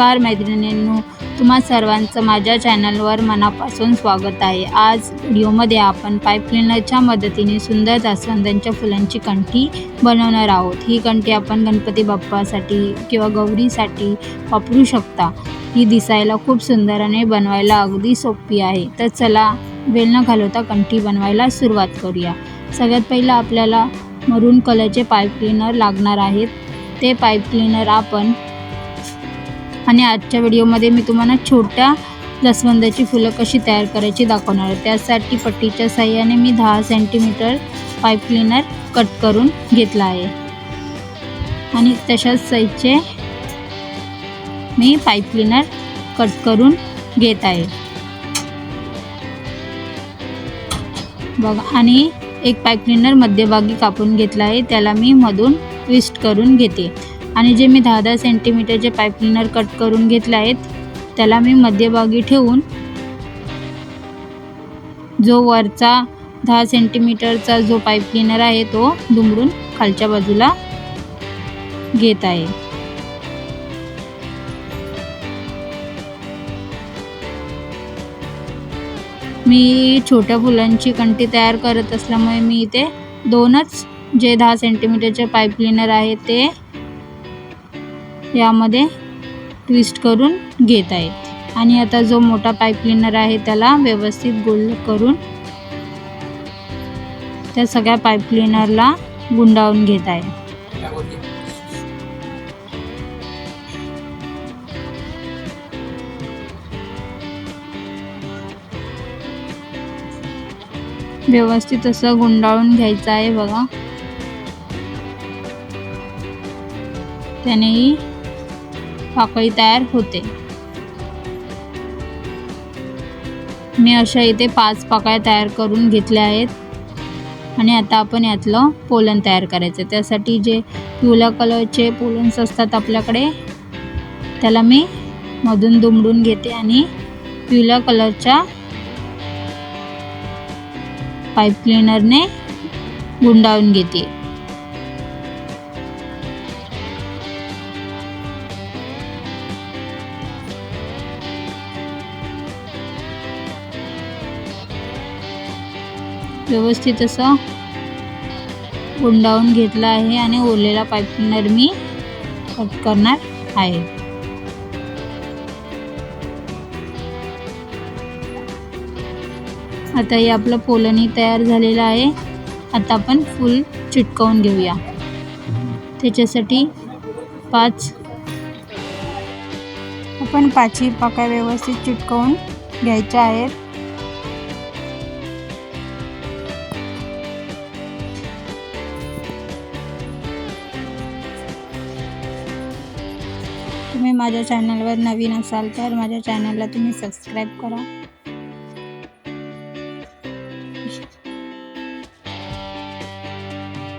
नमस्कार मैत्रिणींनो, तुम्हा सर्वांचं माझ्या चॅनलवर मनापासून स्वागत आहे। आज व्हिडिओमध्ये आपण पाईप क्लीनरच्या मदतीने सुंदर जास्वंदाच्या फुलांची कंठी बनवणार आहोत। ही कंठी आपण गणपती बाप्पासाठी किंवा गौरीसाठी वापरू शकता। ही दिसायला खूप सुंदर आणि बनवायला अगदी सोपी आहे। तर चला वेळ न घालवता कंठी बनवायला सुरुवात करूया। सगळ्यात पहिला आपल्याला मरून कलरचे पाईप क्लीनर लागणार आहेत। ते पाईप क्लीनर आपण आणि आजच्या व्हिडिओमध्ये मी तुम्हाला छोट्या जास्वंदाची फुलं कशी तयार करायची दाखवणार आहे। त्यासाठी पट्टीच्या साहाय्याने मी 10 सेंटीमीटर पाईप क्लीनर कट करून घेतला आहे आणि तशाच साईजचे मी पाईप क्लीनर कट करून घेत आहे बघा। आणि एक पाईप क्लीनर मध्यभागी कापून घेतला आहे, त्याला मी मधून ट्विस्ट करून घेते। आणि जे मी 10-10 सेंटीमीटरचे पाईप क्लीनर कट करून घेतले आहेत त्याला मी मध्यभागी ठेवून जो वरचा 10 सेंटीमीटरचा जो पाईप क्लीनर आहे तो दुमडून खालच्या बाजूला घेत आहे। मी छोट्या फुलांची कंठी तयार करत असल्यामुळे मी इथे दोनच जे 10 सेंटीमीटरचे पाईप क्लीनर आहे ते यामध्ये ट्विस्ट करून घेत आहे। आणि आता जो मोठा पाईप क्लीनर आहे त्याला व्यवस्थित गोल करून त्या सगळ्या पाईप क्लीनरला गुंडाळून घेत आहे। व्यवस्थित असं गुंडाळून घ्यायचं आहे बघा, त्यानेही पाकळी तयार होते। मी अशा इथे 5 पाकळ्या तयार करून घेतल्या आहेत आणि आता आपण यातलं पोलन तयार करायचं। त्यासाठी जे पिवळ्या कलरचे पोलन्स असतात आपल्याकडे त्याला मी मधून दुमडून घेते आणि पिवळ्या कलरच्या पाईप क्लीनरने गुंडाळून घेते। व्यवस्थित असं गुंडाळून घेतला आहे आणि उरलेला पाईप क्लीनर मी कट करणार आहे। आता हे आपलं पोलनही तयार झालेलं आहे। आता आपण फूल चिटकवून घेऊया। त्याच्यासाठी 5 पाकळ्या व्यवस्थित चिटकवून घ्यायच्या आहेत। तुम्ही माझ्या चॅनलवर नवीन असाल तर माझ्या चॅनलला तुम्ही सबस्क्राईब करा।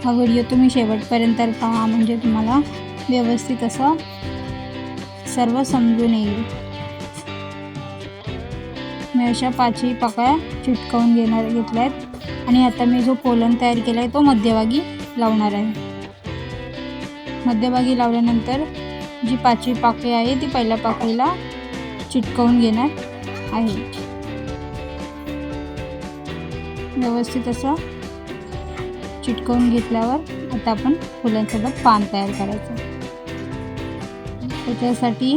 हा व्हिडिओ तुम्ही शेवटपर्यंत पहा म्हणजे तुम्हाला व्यवस्थित असं सर्व समजून येईल। मी अशा 5 पाकळ्या चिटकवून घेतल्या आहेत आणि आता मी जो पोलन तयार केला आहे तो मध्यभागी लावणार आहे। मध्यभागी लावल्यानंतर जी 5वी पाकळी आहे ती पहिल्या पाकळीला चिटकवून घेणार आहे। व्यवस्थित असं चिटकवून घेतल्यावर आता आपण फुलांसोबत पान तयार करायचं। त्याच्यासाठी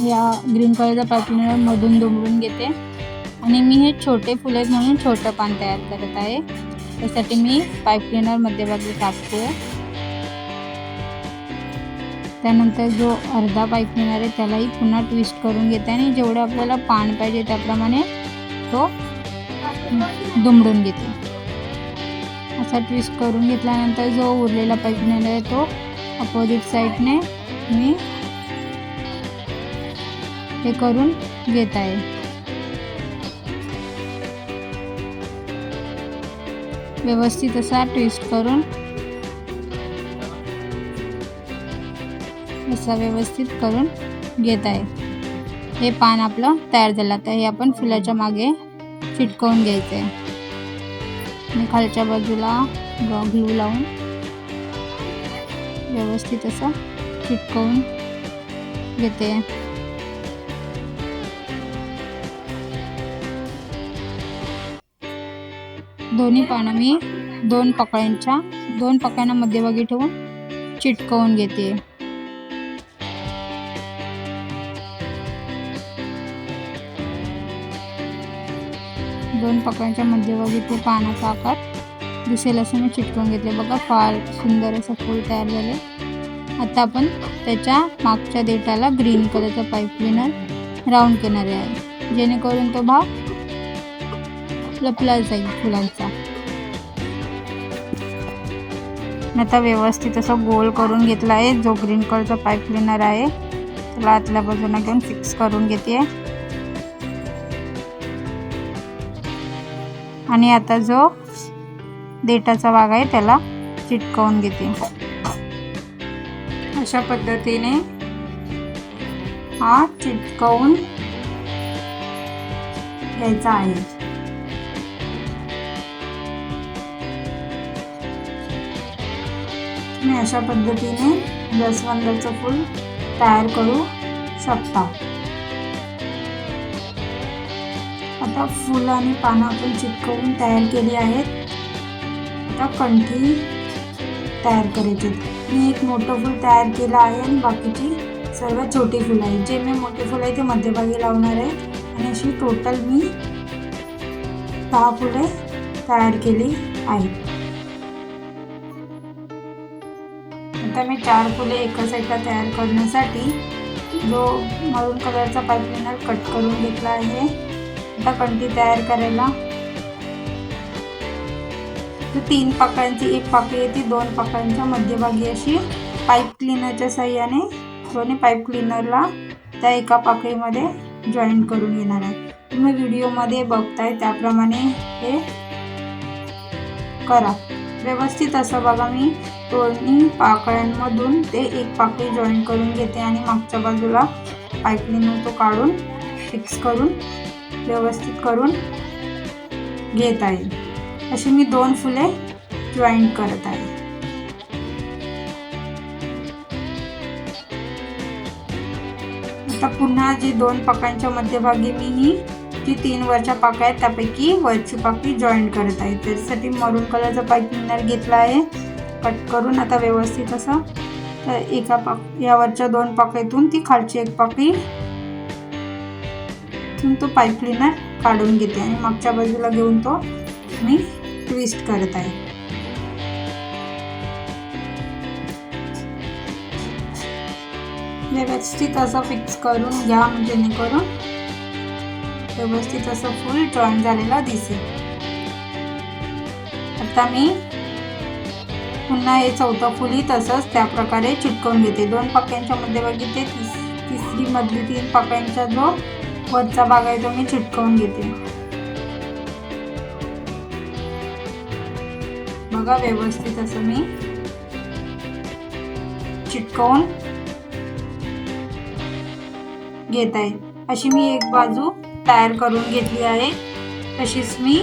या ग्रीन कलरचा पाईप क्लीनर मधून दुमडून घेते आणि मी हे छोटे फुले आहेत म्हणून छोटं पान तयार करत आहे। त्यासाठी मी पाईप क्लीनर मध्यभागी टाकते। त्यानंतर जो अर्धा पाईप क्लीनर आहे त्यालाही पुन्हा ट्विस्ट करून घेते आणि जेवढं आपल्याला पान पाहिजे त्याप्रमाणे तो दुमडून घेते। असा ट्विस्ट करून घेतल्यानंतर जो उरलेला पाईप क्लीनर आहे तो अपोजिट साईडने मी हे करून घेत आहे। व्यवस्थित असा ट्विस्ट करून असा व्यवस्थित करून घेत आहे। हे पान आपलं तयार झालं। तर हे आपण फुलाच्या मागे चिटकवून घ्यायचं आहे आणि खालच्या बाजूला ग्लू लावून व्यवस्थित असं चिटकवून घेते. दोन्ही पानं मी दोन पकड्यांना मध्यभागी ठेवून चिटकवून घेते. दोन पकड्यांच्या मध्यभागी तो पानाचा आकार दिसेल असं मी चिटकवून घेतले. बघा फार सुंदर असं फूल तयार झाले. आता आपण त्याच्या मागच्या देठाला ग्रीन कलरचा पाईप क्लीनर राऊंड करणार आहे, जेणेकरून तो भाग लपला जाईल फुलांचा. आता व्यवस्थित असं गोल करून घेतला आहे. जो ग्रीन कलरचा पाईप क्लीनर आहे त्याला आतल्या बाजूला घेऊन फिक्स करून घेते. आणि आता जो देठाचा भाग आहे त्याला चिटकवून घेते. अशा पद्धतीने हा चिटकवून घ्यायचा आहे. तुम्ही अशा पद्धतीने जास्वंदाचं फूल तयार करू शकता. आता फुलं आणि पानं आपण चिटकवून तयार केली आहेत. आता कंठी तयार करायची. मी एक मोठं फूल तयार केलं आहे आणि बाकीची सर्व छोटी फुलं आहेत. जे मी मोठे फुलं आहे ते मध्यभागी लावणार आहे. आणि अशी टोटल मी 10 फुले तयार केली आहेत. आता मी 4 फुले एका साईडला तयार करण्यासाठी जो मरून कलरचा पाईप क्लीनर कट करून घेतला आहे. आता कंठी तयार करायला 3 पाकळ्यांची एक पाकळी आहे ती 2 पाकळ्यांच्या मध्यभागी अशी पाईप क्लीनरच्या साहाय्याने दोन्ही पाईप क्लीनरला त्या एका पाकळीमध्ये जॉईन करून घेणार आहे. तुम्ही व्हिडिओमध्ये बघताय त्याप्रमाणे हे करा. व्यवस्थित असं बघा, मी दोन्ही पाकळ्यांमधून ते एक पाकळी जॉईन करून घेते आणि मागच्या बाजूला पाईप क्लीनर तो काढून फिक्स करून व्यवस्थित करून घेत आहे. अशी मी 2 फुले जॉईन करत आहे. आता पुन्हा जी 2 पाकळ्यांच्या मध्यभागी मी ही जी 3 वरच्या पाकळ्या आहेत त्यापैकी वरची पाकळी जॉईन करत आहे. त्यासाठी मरून कलरचा पाईप क्लीनर घेतला आहे कट करून. आता व्यवस्थित असं या वरच्या 2 पाकळीतून ती खालची एक पाकळी तो पाईप क्लीनर काढून घेते आणि मागच्या बाजूला घेऊन तो मी ट्विस्ट करत आहे. व्यवस्थित असं फिक्स करून घ्या, जेणेकरून व्यवस्थित असं फुल जॉईन झालेला दिसेल. आता मी पुन्हा हे 4थं फुलही तसंच त्या प्रकारे चिटकवून घेते. 2 पाकळ्यांच्या मध्यभागी ते तिसरी मधली 3 पाकळ्यांचा जो वरचा भाग आहे तो मी चिटकवून घेते. बघा व्यवस्थित असं मी चिटकवून घेत आहे. अशी मी एक बाजू तयार करून घेतली आहे. तशीच मी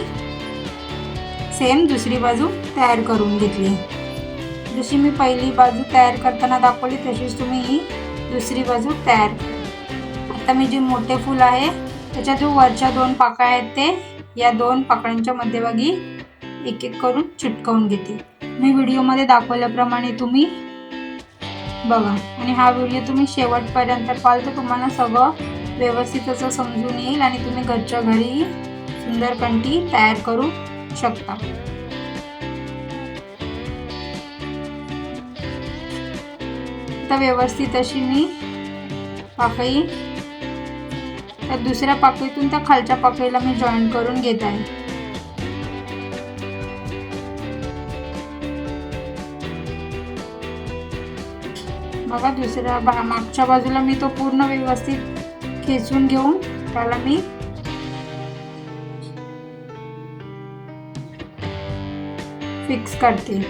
सेम दुसरी बाजू तयार करून घेतली आहे. जशी मी पहिली बाजू तयार करताना दाखवली तशीच तुम्ही ही दुसरी बाजू तयार करा. आता मी जे मोठे फूल आहे त्याच्या जो वरच्या 2 पाकळ्या आहेत ते या 2 पाकळ्यांच्या मध्यभागी एक एक करून चिटकवून घेते. मी व्हिडिओमध्ये दाखवल्याप्रमाणे तुम्ही बघा आणि हा व्हिडिओ तुम्ही शेवटपर्यंत पाहाल तर तुम्हाला सगळं व्यवस्थित असं समजून येईल आणि तुम्ही घरच्या घरी सुंदर कंठी तयार करू शकता. आता व्यवस्थित अशी मी पाकळी त्या दुसऱ्या पाकळीतून त्या खालच्या पाकळीला मी जॉईन करून घेत आहे. बघा दुसऱ्या मागच्या बाजूला मी तो पूर्ण व्यवस्थित खेचून घेऊन त्याला मी फिक्स करते.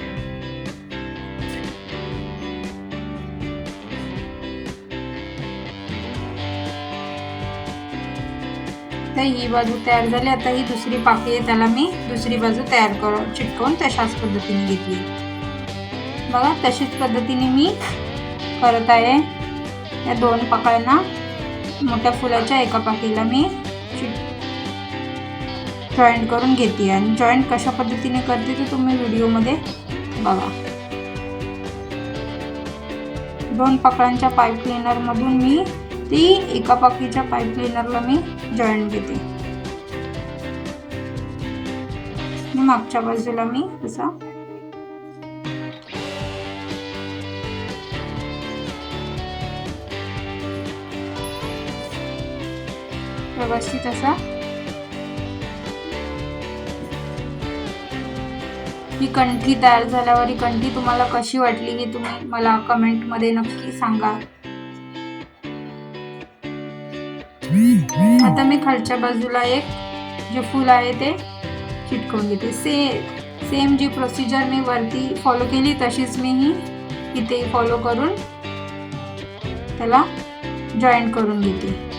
तर ही बाजू तयार झाली. आता ही दुसरी पाकळी आहे त्याला मी दुसरी बाजू तयार करून चिटकवून तशाच पद्धतीने घेतली. बघा तशीच पद्धतीने मी करत आहे. या 2 पाकळ्यांना मोठ्या फुलाच्या एका पाकळीला मी जॉईंट करून घेते आणि जॉईंट कशा पद्धतीने करते ते तुम्ही व्हिडिओमध्ये बघा. 2 पाकळ्यांच्या पाईप क्लीनर मधून मी ती एका पाकळीच्या पाईप क्लीनरला मी जॉईंट घेते. मागच्या बाजूला मी असा व्यवस्थित असा ही कंठी तयार झाल्यावर ही कंठी तुम्हाला कशी वाटली हे तुम्ही मला कमेंट मध्ये नक्की सांगा. आता मी खालच्या बाजूला एक जे फूल आहे ते चिटकवून घेते. सेम जी प्रोसिजर मी वरती फॉलो केली तशीच मी ही इथे फॉलो करून त्याला जॉईंट करून घेते.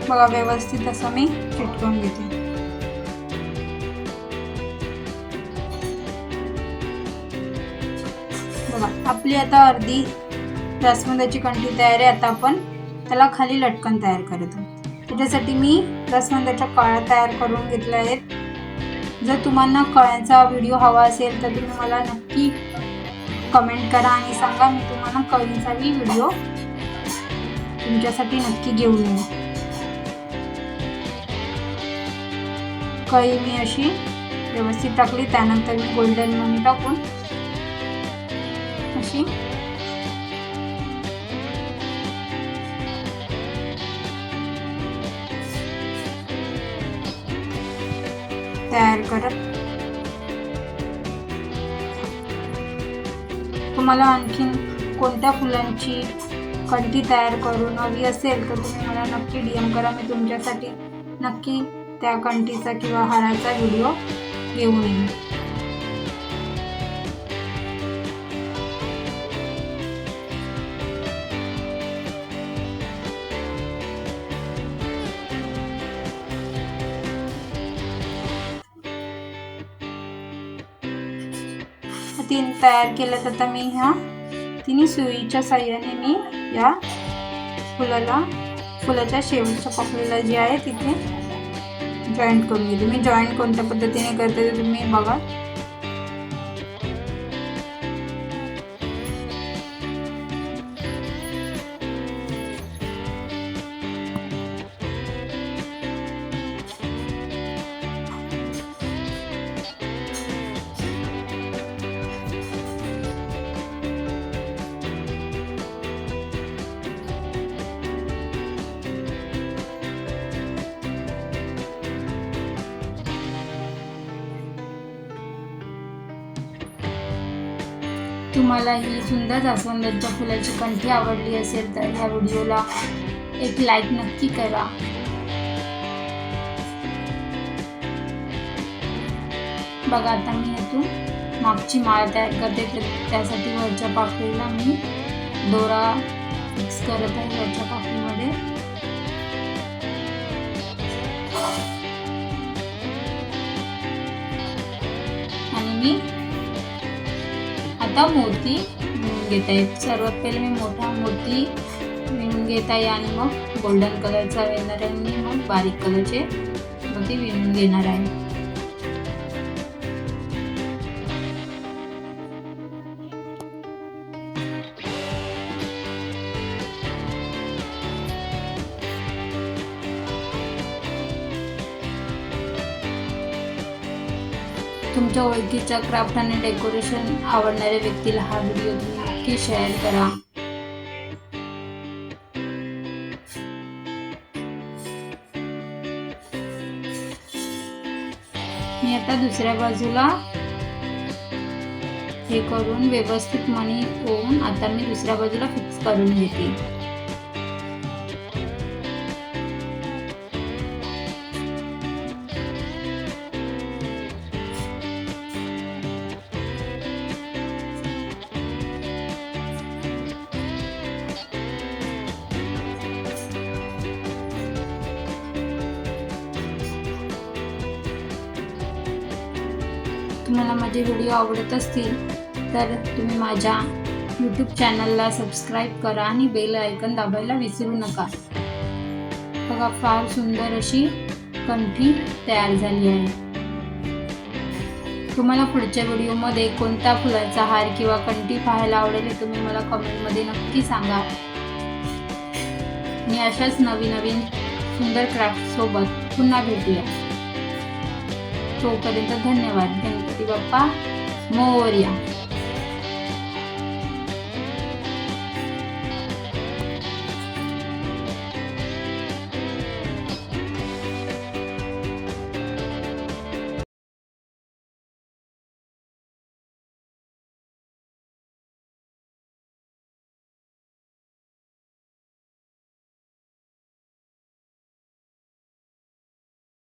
बघा व्यवस्थित असं मी चिटकवून घेते. बघा आपली आता अर्धी जास्वंदाची कंठी तयार आहे. आता आपण त्याला खाली लटकन तयार करत आहोत. त्याच्यासाठी मी जास्वंदाच्या कळ्या तयार करून घेतल्या आहेत. जर तुम्हाला कळ्यांचा व्हिडिओ हवा असेल तर तुम्ही मला नक्की कमेंट करा आणि सांगा. मी तुम्हाला कळींचाही व्हिडिओ तुमच्यासाठी नक्की घेऊन येईन. कळी मी अशी व्यवस्थित टाकली. त्यानंतर मी गोल्डन मनी टाकून अशी तयार करत. तुम्हाला आणखीन कोणत्या फुलांची कंठी तयार करून हवी असेल तर तुम्ही मला नक्की DM करा. मी तुमच्यासाठी नक्की त्या कंठीचा किंवा हाराचा व्हिडिओ घेऊन येईन. तीन तयार केलं तर आता मी ह्या तिन्ही सुईच्या साह्याने मी या फुलाच्या शेवटच्या पाकळीला जी आहे तिथे जॉईंट करून घेते. मी जॉईंट कोणत्या पद्धतीने करते ते तुम्ही बघा. तुम्हाला ही सुंदर जास्वंदाच्या फुलाची कंठी आवडली असेल तर ह्या व्हिडिओला एक लाईक नक्की करा. बघा आता मी यातून मागची माळ तयार करते. त्यासाठी वरच्या पाकळीला मी दोरा फिक्स करत आहे वरच्या पाकळीमध्ये. आणि मी आता मोती विणून घेत आहे. सर्वात पहिले मी मोठा मोती विणून घेत आहे आणि मग गोल्डन कलरचा विणणार आहे आणि मग बारीक कलरचे मोती विणून घेणार आहे. तुमच्या ओळखीच्या क्राफ्ट आणि डेकोरेशन आवडणाऱ्या व्यक्तीला हा व्हिडिओ नक्की शेअर करा. मी आता दुसऱ्या बाजूला हे करून व्यवस्थित मणी होऊन आता मी दुसऱ्या बाजूला फिक्स करून घेते. तुम्हाला माझे व्हिडिओ आवडत असतील तर तुम्ही माझ्या यूट्यूब चॅनलला सबस्क्राईब करा आणि बेल आयकॉन दाबायला विसरू नका. बघा, फार सुंदर अशी कंठी तयार झाली आहे. तुम्हाला पुढच्या व्हिडिओमध्ये कोणत्या फुलाचा हार किंवा कंठी पाहायला आवडेल हे तुम्ही मला कमेंटमध्ये नक्की सांगा. आणि अशाच नवीन सुंदर क्राफ्ट सोबत पुन्हा भेटूया. तोपर्यंत धन्यवाद. गणपती बाप्पा मोरया.